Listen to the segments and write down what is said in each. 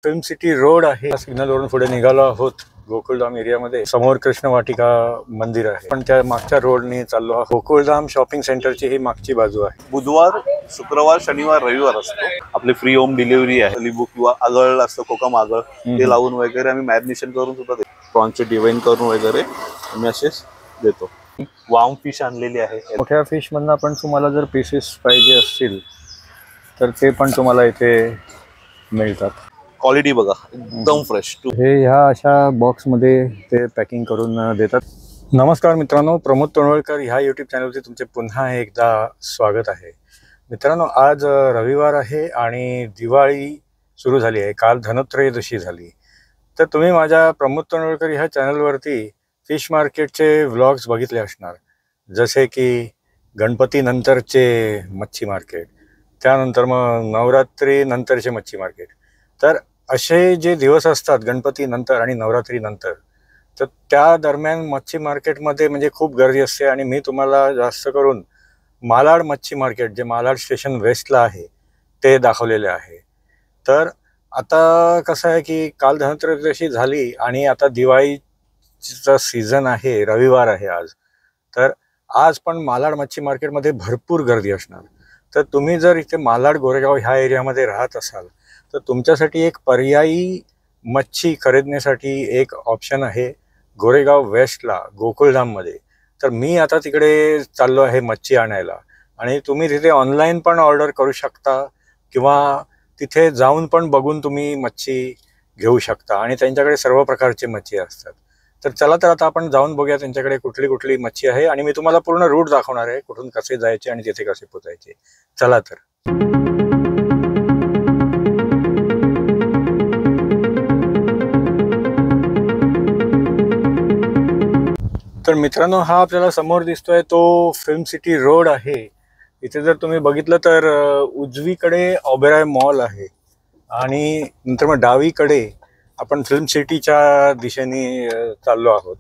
Film city road आहे, signal वरून पुढे निघालो आहोत. गोकुळधाम एरियामध्ये समोर कृष्ण वाटिका मंदिर आहे, पण त्या मागच्या रोडने चाललो आहोत. गोकुळधाम शॉपिंग सेंटरची ही मागची बाजू आहे. बुधवार, शुक्रवार, शनिवार, रविवार असतो. आपली फ्री होम डिलिव्हरी आहे. लिंबू किंवा आगळ असतं, कोकम आगळ ते लावून वगैरे आम्ही मॅरिनेशन करून सुद्धा देतो. प्रॉन्सचे डिवाइन करून वगैरे आम्ही असेच देतो. वाम फिश आणलेली आहे. मोठ्या फिश मधनं पण तुम्हाला जर पीसेस पाहिजे असतील तर ते पण तुम्हाला इथे मिळतात. क्वालिटी बघा, एकदम फ्रेश. हे ह्या अशा बॉक्समध्ये ते पॅकिंग करून देतात. नमस्कार मित्रांनो, प्रमोद तोंडवळकर ह्या यूट्यूब चॅनलवरती तुमचे पुन्हा एकदा स्वागत आहे. मित्रांनो, आज रविवार आहे आणि दिवाळी सुरू झाली आहे. काल धनत्रयोदशी झाली. तर तुम्ही माझ्या प्रमोद तोंडवळकर ह्या चॅनलवरती फिश मार्केटचे व्लॉग्स बघितले असणार, जसे की गणपती नंतरचे मच्छी मार्केट, त्यानंतर मग नवरात्री नंतरचे मच्छी मार्केट. तर असे जे दिवस असतात गणपती नंतर आणि नवरात्री नंतर, तर त्या दरम्यान मच्छी मार्केटमध्ये म्हणजे खूप गर्दी असते. आणि मी तुम्हाला जास्त करून मालाड मच्छी मार्केट, जे मालाड स्टेशन वेस्टला आहे, ते दाखवलेले आहे. तर आता कसं आहे की काल धनत्रयोदशी झाली आणि आता दिवाळीचा सीझन आहे, रविवार आहे आज. तर आज पण मालाड मच्छी मार्केटमध्ये भरपूर गर्दी असणार. तर तुम्ही जर इथे मालाड गोरेगाव ह्या एरियामध्ये राहत असाल तर तुमच्यासाठी एक पर्यायी मच्छी खरेदण्यासाठी एक ऑप्शन आहे गोरेगाव वेस्टला, गोकुळधाममध्ये. तर मी आता तिकडे चाललो आहे मच्छी आणायला. आणि तुम्ही तिथे ऑनलाईन पण ऑर्डर करू शकता किंवा तिथे जाऊन पण बघून तुम्ही मच्छी घेऊ शकता. आणि त्यांच्याकडे सर्व प्रकारचे मच्छी असतात. तर चला, तर आता आपण जाऊन बघूया त्यांच्याकडे कुठली कुठली मच्छी आहे. आणि मी तुम्हाला पूर्ण रूट दाखवणार आहे, कुठून कसे जायचे आणि तिथे कसे पोचायचे. चला तर. तर मित्रांनो, हा आपल्याला समोर दिसतोय तो फिल्म सिटी रोड आहे. इथे जर तुम्ही बघितलं तर उजवीकडे ओबेरॉय मॉल आहे आणि नंतर मग डावीकडे आपण फिल्म सिटीच्या दिशेने चाललो आहोत.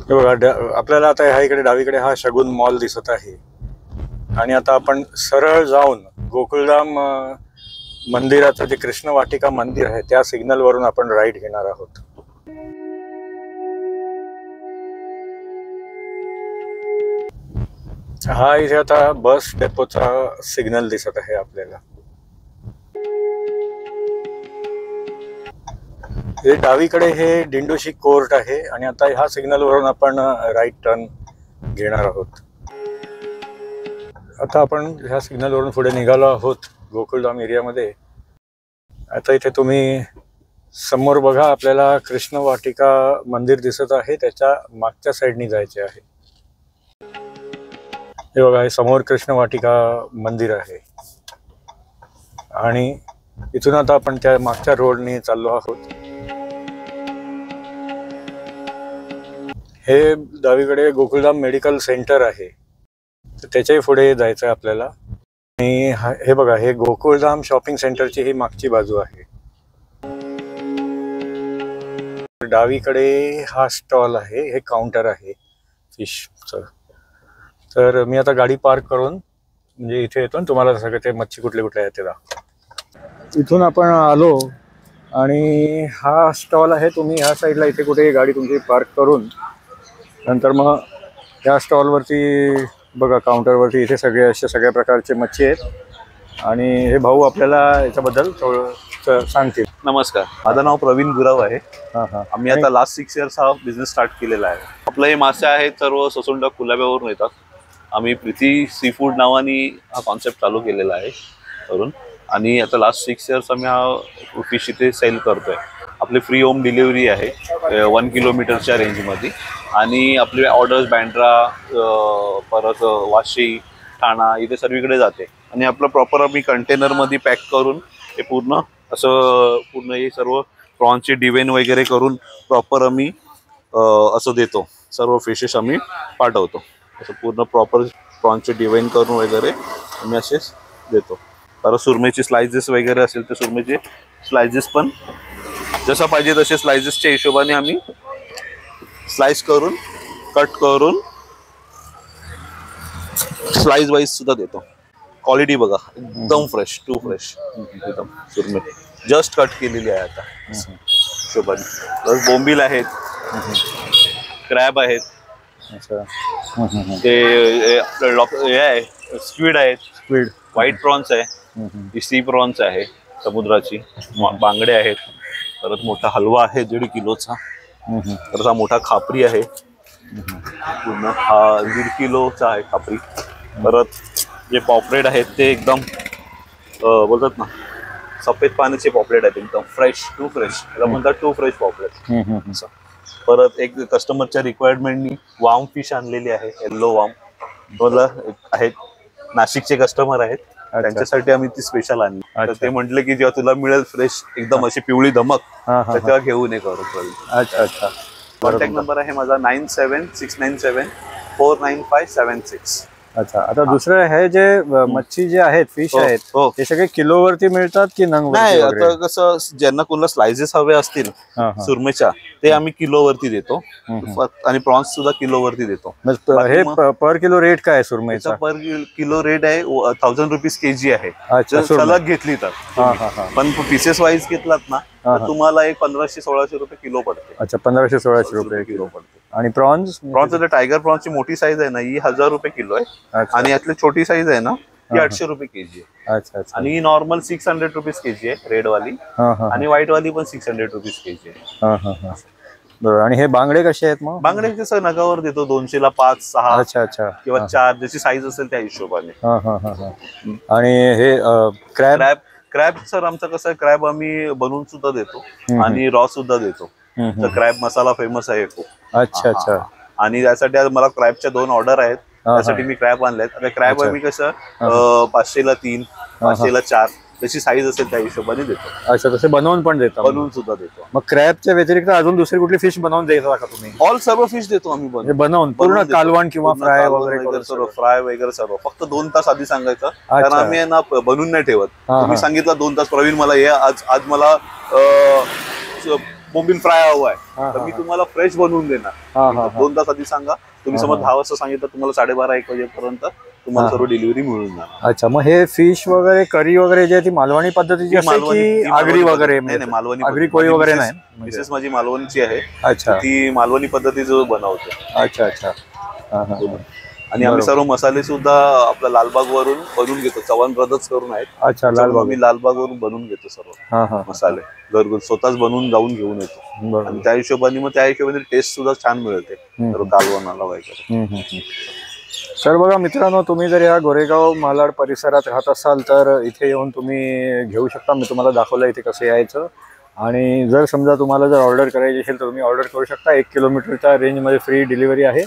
हे बघा, आपल्याला आता ह्या इकडे डावीकडे हा शगुन मॉल दिसत आहे. आणि आता आपण सरळ जाऊन गोकुळधाम मंदिराचं जे कृष्ण वाटिका मंदिर आहे त्या सिग्नल वरून आपण राईट घेणार आहोत. हा इथे आता बस डेपोचा सिग्नल दिसत आहे आपल्याला. हे डावीकडे हे डिंडोशी कोर्ट आहे आणि आता ह्या सिग्नल वरून आपण राईट टर्न घेणार आहोत. आता आपण ह्या सिग्नल वरून पुढे निघालो आहोत गोकुळधाम एरियामध्ये. आता इथे तुम्ही समोर बघा, आपल्याला कृष्ण वाटिका मंदिर दिसत आहे, त्याच्या मागच्या साईडनी जायचे आहे. हे बघा, हे समोर कृष्ण वाटिका मंदिर आहे आणि इथून आता आपण त्या मागच्या रोडने चाललो आहोत. हे डावीकडे गोकुळधाम मेडिकल सेंटर आहे, तर त्याच्याही पुढे जायचं आहे आपल्याला. आणि हे बघा, हे गोकुळधाम शॉपिंग सेंटरची ही मागची बाजू आहे. डावीकडे हा स्टॉल आहे, हे काउंटर आहे फिशचं. तर मी आता गाडी पार्क करून म्हणजे इथे येतो आणि तुम्हाला सगळे ते मच्छी कुठले कुठले आहेत ते दाखवतो. इथून आपण आलो आणि हा स्टॉल आहे. तुम्ही ह्या साईडला इथे कुठे गाडी तुमची पार्क करून नंतर मग ह्या स्टॉलवरती बघा, काउंटरवरती इथे सगळे असे सगळ्या प्रकारचे मच्छी आहेत. आणि हे भाऊ आपल्याला याच्याबद्दल थोडं सांगतील. नमस्कार, माझं नाव प्रवीण गुराव आहे. आम्ही आता लास्ट 6 इयर्स हा बिझनेस स्टार्ट केलेला आहे. आपलं हे मासे आहेत सर्व ससुंड कुलाब्यावरून येतात. आम्ही प्रीती सी फूड नावाने हा कॉन्सेप्ट चालू केलेला आहे वरून. आणि आता लास्ट 6 इयर्स आम्ही हा फिश इथे सेल करतोय. आपली फ्री होम डिलिव्हरी आहे 1 किलोमीटरच्या रेंजमध्ये. आणि आपले ऑर्डर्स बँड्रा, परत वाशी, ठाणा इथे सर्वीकडे जाते. आणि आपलं प्रॉपर आम्ही कंटेनरमध्ये पॅक करून हे पूर्ण हे सर्व प्रॉन्सचे डिवाइन वगैरे करून प्रॉपर आम्ही असं देतो. सर्व फिशेस आम्ही पाठवतो. असं पूर्ण प्रॉपर प्रॉन्सचे डिवाइन करून वगैरे आम्ही असेच देतो. परत सुरमईचे स्लायसेस वगैरे असेल तर सुरमईचे स्लायसेस पण जसं पाहिजे तसे स्लायसेसच्या हिशोबाने आम्ही स्लाइस करून कट करून स्लाइस वाइज सुद्धा देतो. क्वालिटी बघा एकदम फ्रेश, टू फ्रेश एकदम सुरमई जस्ट कट केलेली आहे आता हिशोबाने. प्लस बोंबील आहेत, क्रॅब आहेत, ते हे आहे स्क्विड आहेत, स्क्विड, व्हाईट प्रॉन्स आहे, सी प्रॉन्स आहे समुद्राची, बांगडे आहेत, परत मोठा हलवा आहे 1.5 किलोचा, परत हा मोठा खापरी आहे पूर्ण हा 1.5 किलोचा आहे खापरी. परत जे पॉपलेट आहेत ते एकदम बोलतात ना सफेद पाण्याचे पॉपलेट आहेत, एकदम फ्रेश, टू फ्रेश, त्याला म्हणतात टू फ्रेश पॉपलेट. परत एक कस्टमरच्या रिक्वायरमेंटनी वाम फिश आणलेली आहे, येल्लो वाम आहेत, नाशिकचे कस्टमर आहेत, त्यांच्यासाठी आम्ही ती स्पेशल आणली. तर ते म्हटले की जेव्हा तुला मिळेल फ्रेश एकदम अशी पिवळी धमक तर तेव्हा घेऊन ये करून. अच्छा अच्छा. कॉन्टॅक्ट नंबर आहे माझा 9769749576. अच्छा. आता दुसरं हे जे मच्छी जे आहेत, फिश आहेत, ते सगळे किलोवरती मिळतात की नंग? नाही, आता कसं ज्यांना कोणाला स्लायसेस हवे असतील सुरमईच्या ते आम्ही किलोवरती देतो आणि प्रॉन्स सुद्धा किलोवरती देतो. हे पर किलो रेट काय आहे सुरमईचा? पर किलो रेट आहे 1000 रुपीज केजी आहे सलग घेतली तर. पण पीसेस वाईज घेतलात ना तर तुम्हाला एक 1500-1600 रुपये किलो पडते. अच्छा, 1500-1600 रुपये किलो पडते. आणि प्रॉन्स? टायगर प्रॉन्सची मोठी साईज आहे ना ही 1000 रुपये किलो आहे आणि यातली छोटी साईज आहे ना ही 800 रुपये केजी आहे. अच्छा अच्छा. आणि नॉर्मल 600 रुपीज केजी आहे रेड वाली, आणि व्हाईट वाली पण 600 रुपीज केजी आहे. बरोबर. आणि हे बांगडे कसे आहेत मग? बांगडे कसं नगावर देतो 200 ला 5-6. अच्छा अच्छा. किंवा 4 जशी साईज असेल त्या हिशोबाने. आणि हे क्रॅब? क्रॅब सर आमचं कसं क्रॅब आम्ही बनवून सुद्धा देतो आणि रॉ सुद्धा देतो. तर क्रॅब मसाला फेमस आहे खूप. अच्छा अच्छा. आणि त्यासाठी मला क्रॅबच्या 2 ऑर्डर आहेत, त्यासाठी मी क्रॅब आणलेत. आता क्रॅब आम्ही कसं 500 ला 3, 500 ला 4 जशी साईज असेल त्या हिशोबाने देतो. अच्छा, तसे बनवून पण देतो? बनवून सुद्धा देतो. मग क्रॅबच्या व्यतिरिक्त अजून दुसरी कुठली फिश बनवून देता का तुम्ही? ऑल सर्व फिश देतो आम्ही बनवून पूर्ण कालवण किंवा फ्राय वगैरे सर्व, फ्राय वगैरे सर्व. फक्त 2 तास आधी सांगायचं, कारण आम्ही ना बनवून नाही ठेवत. तुम्ही सांगितलं 2 तास प्रवीण मला हे आज मला बोंबील फ्राय हवा आहे तर मी तुम्हाला फ्रेश बनवून देणार. 2 तास आधी सांगा. तुम्ही समज 10 वाजता सांगितलं तुम्हाला 12:30-1 वाजेपर्यंत तुम्हाला सर्व डिलिव्हरी मिळून जाणार. अच्छा. मग हे फिश वगैरे करी वगैरे जे ती मालवणी पद्धतीची असते की आगरी वगैरे? नाही, मालवणी आगरी कोळी वगैरे नाही. मिसेस माझी मालवणची आहे. अच्छा. ती मालवणी पद्धतीचं बनवते. अच्छा अच्छा. आणि आम्ही सर्व मसाले सुद्धा आपल्या लालबाग वरून बनवून घेतो. चव्हाण ब्रदर्स करून आहेत. अच्छा. आम्ही लालबाग वरून बनवून घेतो सर्व मसाले घरगुती, स्वतःच बनवून जाऊन घेऊन येतो. आणि त्या हिशोबाने टेस्ट सुद्धा छान मिळते कालवणाला वगैरे. तर बघा मित्रांनो, तुम्ही जर या गोरेगाव मालाड परिसरात राहत असाल तर इथे येऊन तुम्ही घेऊ शकता. मी तुम्हाला दाखवलं इथे कसं यायचं. आणि जर समजा तुम्हाला जर ऑर्डर करायची असेल तर तुम्ही ऑर्डर करू शकता. 1 किलोमीटरच्या रेंजमध्ये फ्री डिलिव्हरी आहे.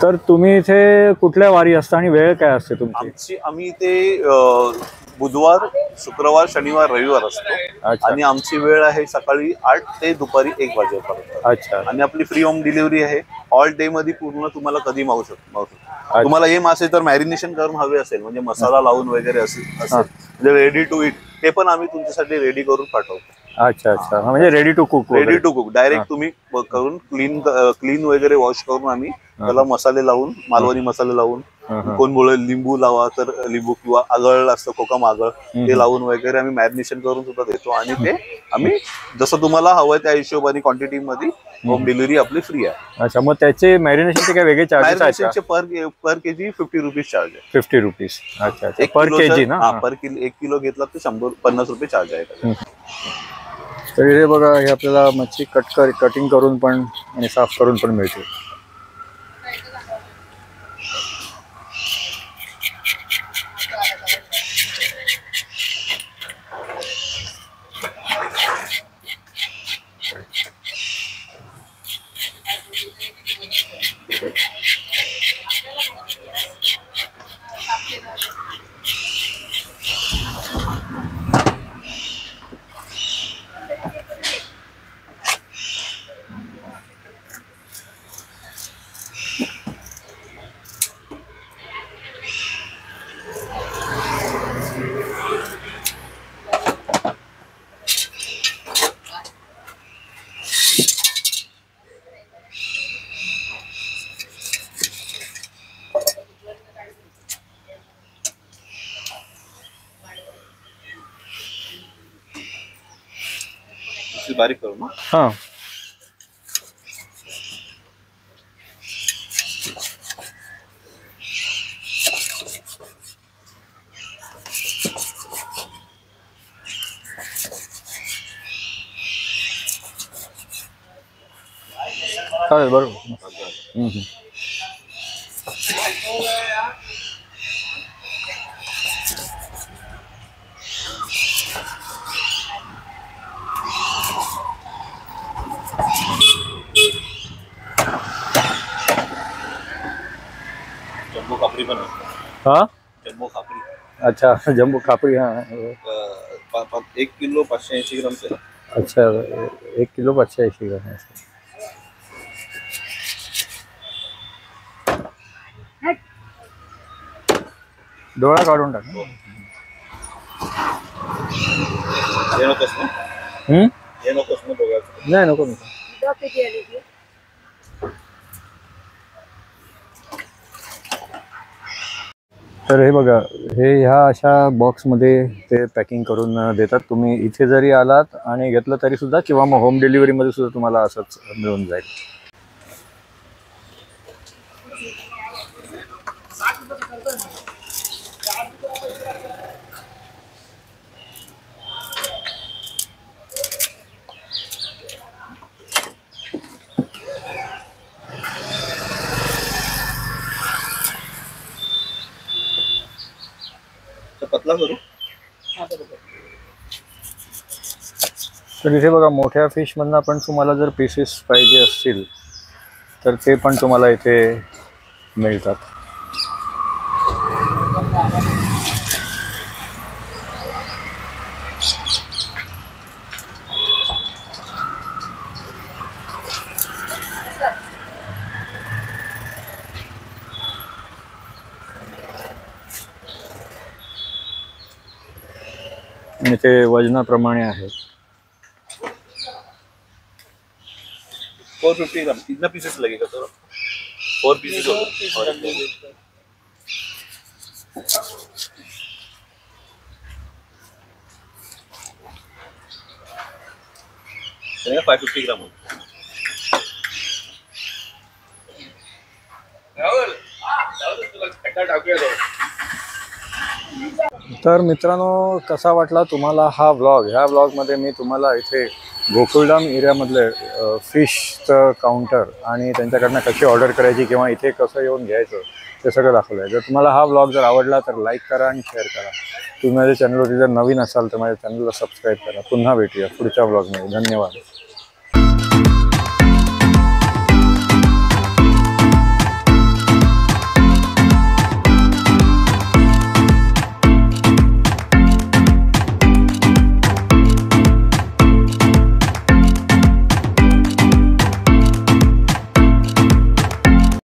तर तुम्ही इथे कुठल्या वारी असता आणि वेळ काय असते तुमची? आम्ही इथे बुधवार, शुक्रवार, शनिवार, रविवार असतो. आणि आमची वेळ आहे सकाळी 8 ते दुपारी 1 वाजेपर्यंत. अच्छा. आणि आपली फ्री होम डिलिव्हरी आहे. ऑल डे मध्ये पूर्ण तुम्हाला कधी मागू शकतो. तुम्हाला हे मासे तर मॅरिनेशन करून हवे असेल, म्हणजे मसाला लावून वगैरे असेल म्हणजे रेडी टू इट, ते पण आम्ही तुमच्यासाठी रेडी करून पाठवतो. अच्छा अच्छा. म्हणजे ready to cook? Ready to cook direct तुम्ही करून क्लीन वगैरे वॉश करून आम्ही त्याला मसाले लावून, मालवणी मसाले लावून, कोण बोलेल लिंबू लावा तर लिंबू, किंवा आगळ असतं कोकम आगळ, ते लावून वगैरे आम्ही मॅरिनेशन करून सुद्धा देतो. आणि ते आम्ही जसं तुम्हाला हवंय त्या हिशोबाने क्वांटिटी मध्ये होम डिलिव्हरी आपली फ्री आहे. अच्छा. मग त्याचे मॅरिनेशनचे काय वेगळे चार्जेस आहेत? पर केजी 50 रुपीज चार्ज आहे. 50 रुपीज. अच्छा. पर केजी ना? पर किलो 1 किलो घेतला तर 150 रुपये चार्ज आहे. तर हे बघा, हे आपल्याला मच्छी कटिंग करून पण आणि साफ करून पण मिळते. पीसेस बारीक करू ना. हां चालेल बरोबर. जम्बो खापरी पण आहे. हां जम्बो खापरी अच्छा जम्बो खापरी हां 1 किलो 580 ग्राम आहे. अच्छा 1 किलो 580 ग्राम आहे. डोळा काढून टाक. हे नकोस ना. हे नकोस ना बघायचं. नाही नको नको. तर हे बघा हे ह्या अशा बॉक्समध्ये ते पॅकिंग करून देतात. तुम्ही इथे जरी आलात आणि घेतलं तरी सुद्धा किंवा मग होम डिलिव्हरीमध्ये सुद्धा तुम्हाला असंच मिळून जाईल. पतला करू. तर इथे बघा मोठ्या फिशमधनं पण तुम्हाला जर पीसेस पाहिजे असतील तर ते पण तुम्हाला इथे मिळतात. आणि ते वजनाप्रमाणे आहे. 450 ग्राम. कितना पीसेस लगेगा सर? 4 पीसेस होगा. 550 ग्राम होगा. तर मित्रांनो कसा वाटला तुम्हाला हा व्लॉग. ह्या व्लॉगमध्ये मी तुम्हाला इथे गोकुळधाम एरियामधले फिशचं काउंटर आणि त्यांच्याकडनं कशी ऑर्डर करायची किंवा इथे कसं येऊन घ्यायचं ते सगळं दाखवलं आहे. जर तुम्हाला हा व्लॉग जर आवडला तर लाईक करा आणि शेअर करा. तुम्ही माझ्या चॅनलवरती जर नवीन असाल तर माझ्या चॅनलला सबस्क्राईब करा. पुन्हा भेटूया पुढच्या व्लॉगमध्ये. धन्यवाद.